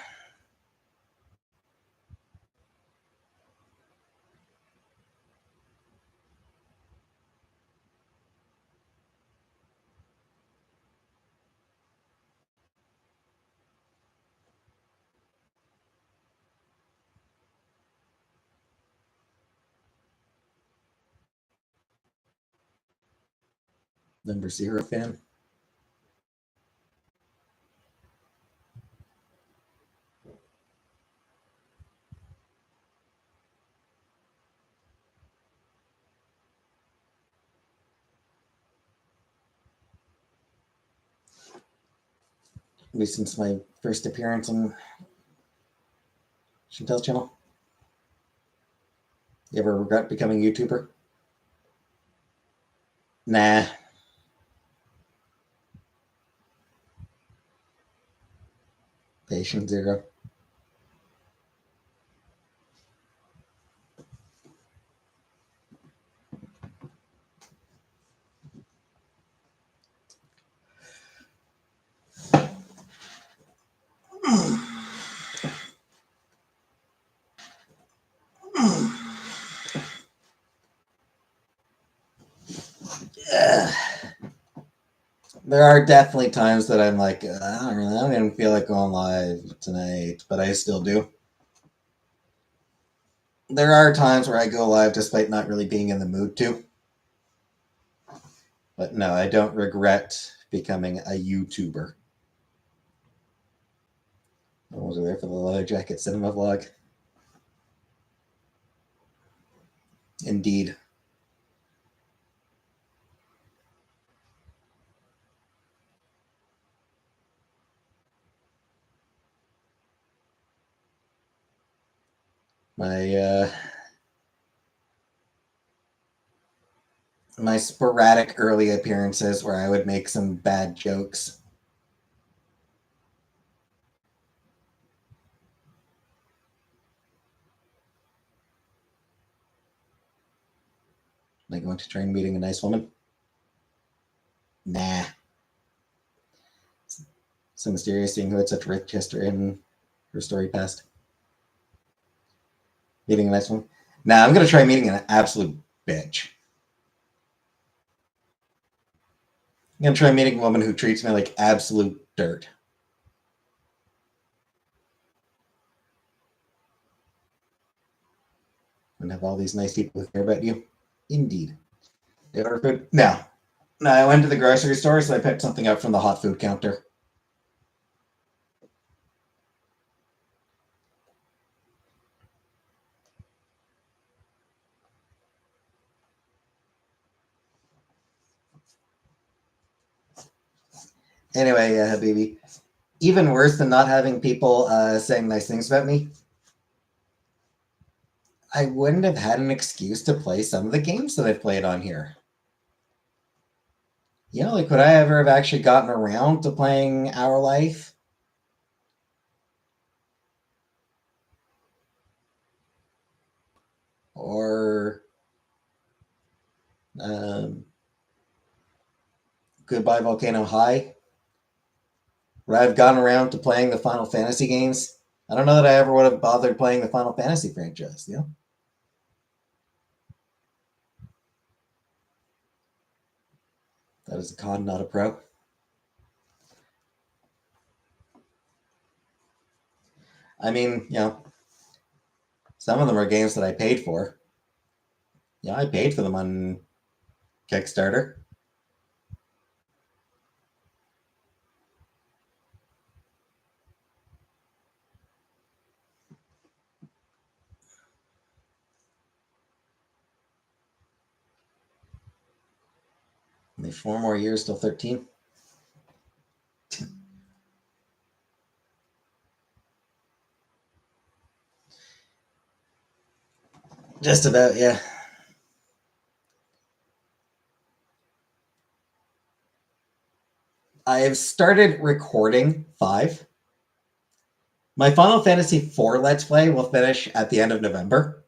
[SPEAKER 1] Number 0 fan. At least since my first appearance on Chantel's channel. You ever regret becoming a YouTuber? Nah. Patient 0. There are definitely times that I'm like, I don't even feel like going live tonight, but I still do. There are times where I go live despite not really being in the mood to. But no, I don't regret becoming a YouTuber. I was there for the Leather Jacket Cinema vlog. Indeed. My sporadic early appearances where I would make some bad jokes. Like going to train meeting a nice woman. Nah. So mysterious seeing who had such rich history in her story past. Meeting a nice woman. Nah, I'm gonna try meeting an absolute bitch. I'm gonna try meeting a woman who treats me like absolute dirt. And have all these nice people who care about you. Indeed. They order food? No. No, I went to the grocery store, so I picked something up from the hot food counter. Anyway, Habibi, even worse than not having people saying nice things about me, I wouldn't have had an excuse to play some of the games that I've played on here. You know, like, would I ever have actually gotten around to playing Our Life? or Goodbye Volcano High, where I've gone around to playing the Final Fantasy games. I don't know that I ever would have bothered playing the Final Fantasy franchise, you know? That is a con, not a pro. I mean, you know, some of them are games that I paid for. Yeah, I paid for them on Kickstarter. Only 4 more years till 13. Just about, yeah. I've started recording 5. My Final Fantasy IV Let's Play will finish at the end of November.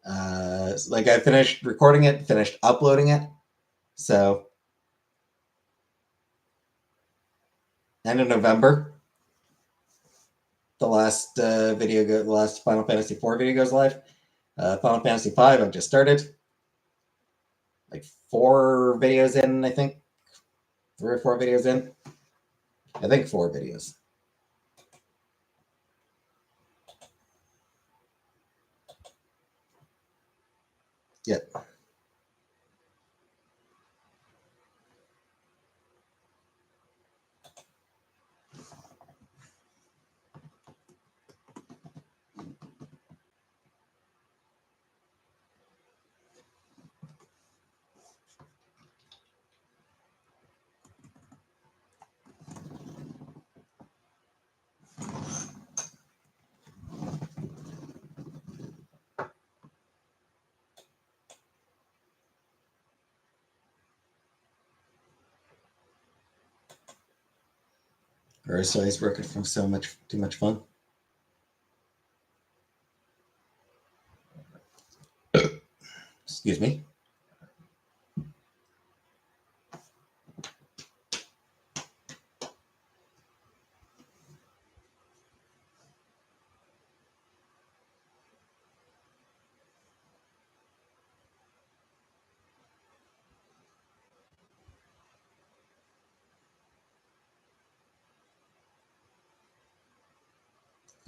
[SPEAKER 1] Like I finished recording it, finished uploading it. So end of November, the last the last Final Fantasy IV video goes live. Final Fantasy V, I've just started. Like 4 videos in, I think. 3 or 4 videos in. I think 4 videos. Yep. Or so he's working from too much fun. Excuse me.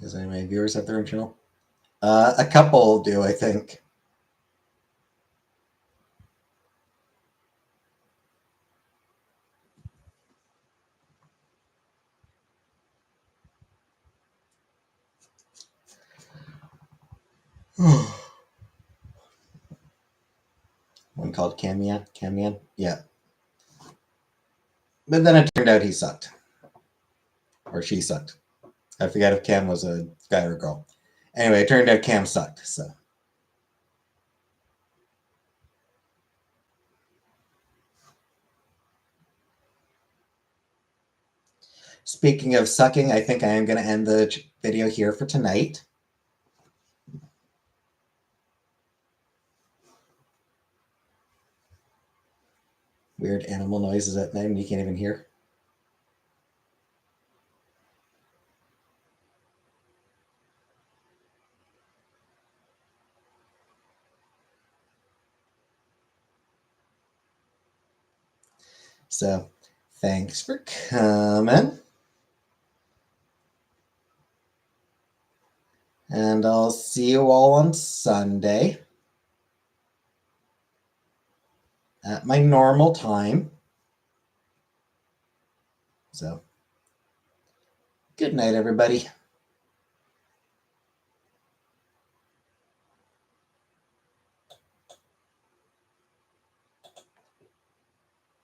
[SPEAKER 1] Does any of my viewers have their own channel? A couple do, I think. One called Camian, yeah. But then it turned out he sucked. Or she sucked. I forget if Cam was a guy or a girl. Anyway, it turned out Cam sucked, so. Speaking of sucking, I think I am going to end the video here for tonight. Weird animal noises at night and you can't even hear. So, thanks for coming. And I'll see you all on Sunday at my normal time. So, good night, everybody.